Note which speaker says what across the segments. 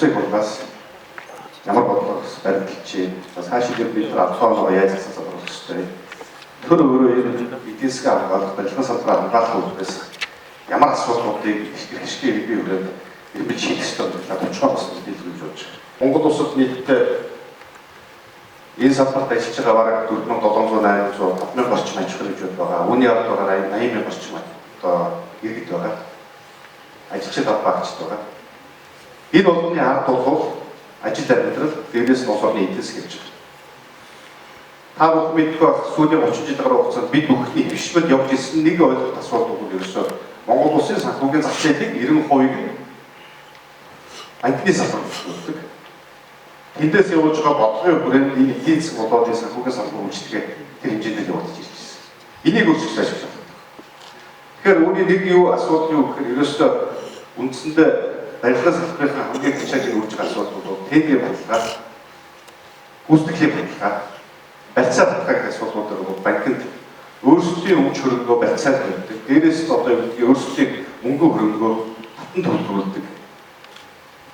Speaker 1: Улаас ямар бодлого баримталж цаашид бид автономоо яаж засах боломжтой. Тэр өөрөө эдийн засгийн хамгаалалт, барилгын салбарын хамгаалах үүднээс ямар асуудлуудыг ихтгэж бий хүрээд эргэлж хийх ёстой гэж тодорхой болсон дэлгэрүүлж байна. Монгол улсад нийтдээ энэ салбарт ажиллаж байгаа бараг 4700 8000 орчим аж ахуйн нэгжүүд байгаа. Үүний ард байгаа 80,000 орчим одоо иргэд байгаа. Ажилчид авбагчд байгаа. Энэ болгоны ард бол ажил амьдрал дээрээс нь улс орны эдийн засаг гэж байна. Та бүхэн мэдгүй сүүлийн 30 жилийн хугацаанд бид бүхний хөвшмөд явж ирсэн нэг ойлголт асуудал бол ерөөсөө Монгол улсын санхүүгийн зах зээлийн 90% нь банкны салбарт үүсдэг. Тэндээс явж байгаа бодлогын хүрээнд энэ эдийн засаг болоод санхүүгийн салбар үйлчлэгээ тэр хэмжээнд явагдаж ирж байна. Энийг өөрчилж ажиллах. Тэгэхээр үүний нэг юу асуудал юу гэхээр ерөөсөө үндсэндээ барилгын салбарын хамгийн чухал үүрж байгаа асуудал бол тендер баталгаа, гүйцэтгэлийн баталгаа, барьцаа баталгаагийн асуудлууд бол банкнд өөрсдийн өмч хөрөнгөө барьцаанд барьдаг. Дээрээс нь одоо өөрсдийн мөнгө хөрөнгөө татан төлөвлөдөг.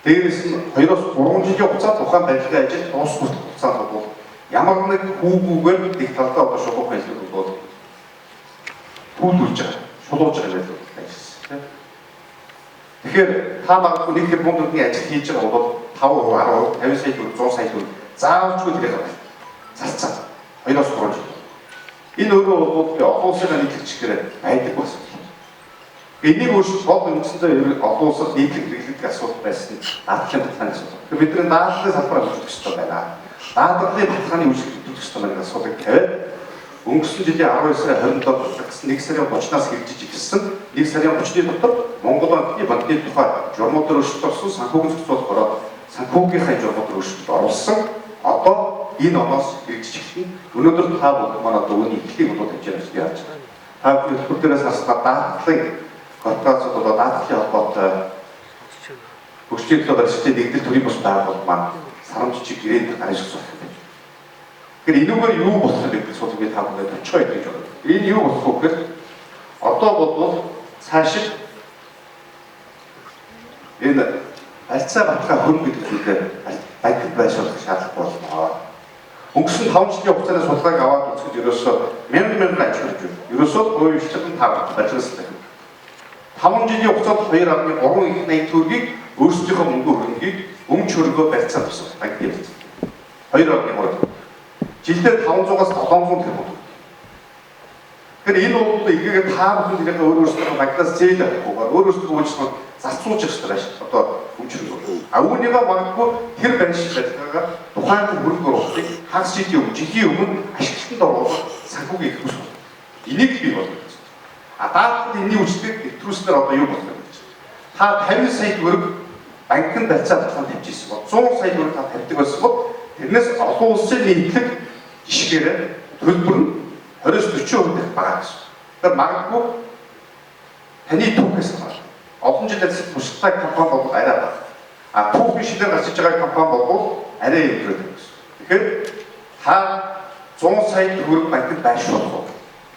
Speaker 1: Дээрээс нь 2-3 жилийн хугацаанд тухайн барилгын ажил дуусах хугацаанд бол ямар нэг хүүгүүгээр их талдаа одоо шугуух ажил бол түүлүүлж байгаа, шулуулж байгаа ажил ажилласан. Тэгэхээр та магадгүй нэг тэрбум төгрөгийн ажил хийж байгаа бол 5, 10, 50 сая төгрөг, 100 сая төгрөг заавалчгүй тэгээд байна. Зарцаа 2-3 жил. Энэ өөрөө бол олон улсын нийтлэгчгээр байдаг болсон. Энийг өөрчлөх гол үндсэндээ олон улсад нийтлэг хэрэглэдэг асуудал байсан дадлын баталгааны асуудал. Тэгэхээр бидний дадлын салбараа үүсгэх ёстой байна. Дадлын баталгааны үүсгэх ёстой байна гэсэн асуудыг тавиад өнгөрсөн жилийн 12 сарын 27-нд гэсэн 1 сарын 30-наас хэрэгжиж ирсэн 1 сарын 30-ны дотор Монгол банкны тухай журмуудаар өөрчлөлт орсон, санхүүгийн зохицуулалт ороод санхүүгийнхаа журмуудаар өөрчлөлт оруулсан. Одоо энэ оноос хэрэгжиж эхэлнэ. Өнөөдөр та бүхэн манай одоо үүний эхлэлийг бодож явж яаж байна. Та бүхэн төлөвлөрөөс харснаар дадлын корпорацууд одоо дадлын холбоотой хөгжлийн баримтын нэгдэл төрийн бус байгууллага маань сарамжчиг гэрээнд гарч ирсэн юм. Тэгэхээр энүүгээр юу болох вэ гэдэг асуудал би та бүхэнд товчхон хэлж байна. Энэ юу болох вэ гэхээр одоо бол цаашид энэ барьцаа баталгаа хөрөнгө гэдэг зүйлээр банкнд байршуулах шаардлага болно. Өнгөрсөн 5 жилийн хугацааны судалгааг аваад үзэхэд ерөөсөө 1000 ажил хийж байна. Ерөөсөө өөрчлөлт 5 барьцаалсан. 5 жилийн хугацаанд 2.3 их найт төгрөгийг өөрсдийнхөө мөнгө хөрөнгийг өмч хөрөнгөө барьцаалж авсан банкны барьцаа. 2.3 жилдээ 500-аас 700 тэрбум. Тэгэхээр энэ бол игээгээ та бүхэн тэрийнхээ өөрөөсөө банкнаас зээл авахгүйгээр өөрөөсөө үйлчлэл зарцуулж явах хэрэгтэй шүү. Одоо өмчрөнгөө. Үүнийгээ магадгүй тэр барьж байлгаагаар тухайн хөрөнгө оруулалтыг хагас жилийн өмнө, жилийн өмнө ашиглалтанд оруулах санхүүгийн их хүс байна. Энийг бий болгох хэрэгтэй. Даатад энэний үйлчлэг нэвтрүүлснээр одоо юу болох вэ гэж. Та 50 сая төгрөг банкнд барьцаа баталгаанд тавьчихсан бол 100 сая төгрөг та тавьдаг байсан бол тэрнээс олон улсын нийтлэг жишгээр төлбөр нь 20-40% дэх бага гэсэн. Тэгэхээр магадгүй таны түүхээс байна. Олон жил ажилласан туршлагатай компани бол арай бага. Түүхийн шилээр гарч иж байгаа компани бол арай өндөр гэсэн. Тэгэхээр та 100 сая төгрөг банкнд байршуулах уу?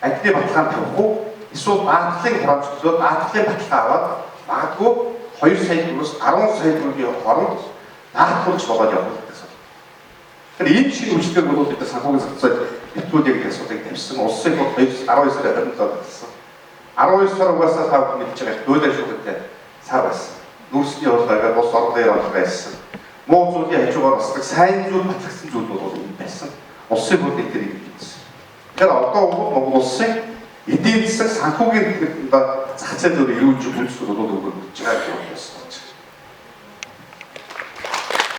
Speaker 1: Банкны баталгаанд тавих уу? Эсвэл дадлын хурамчлалууд дадлын баталгаа аваад магадгүй 2 сая төгрөгөөс 10 сая төгрөгийн хооронд даатгуулж болоод явах гэсэн. Тэгэхээр энэ шиг үйлчлэг бол бид санхүүгийн зах зээл нэвтрүүлэг гэдэг асуудыг тавьсан. Улсын хурд 12 сарын 27-нд болсон. 12 сар угаасаа та бүхэн мэдж байгаа хууль ажиллагаатай сар байсан. Нүүрсний хуулигаар улс орны явуулга байсан. Муу зүйлийн хажуугаар басдаг сайн зүйл батлагдсан зүйл бол энэ байсан. Улсын хурд эдгэрийг хийсэн. Тэгэхээр одоо бол Монгол улсын эдийн засаг санхүүгийн зах зээлээр эрүүлж үзэх бол өгөх гэж байгаа юм байна.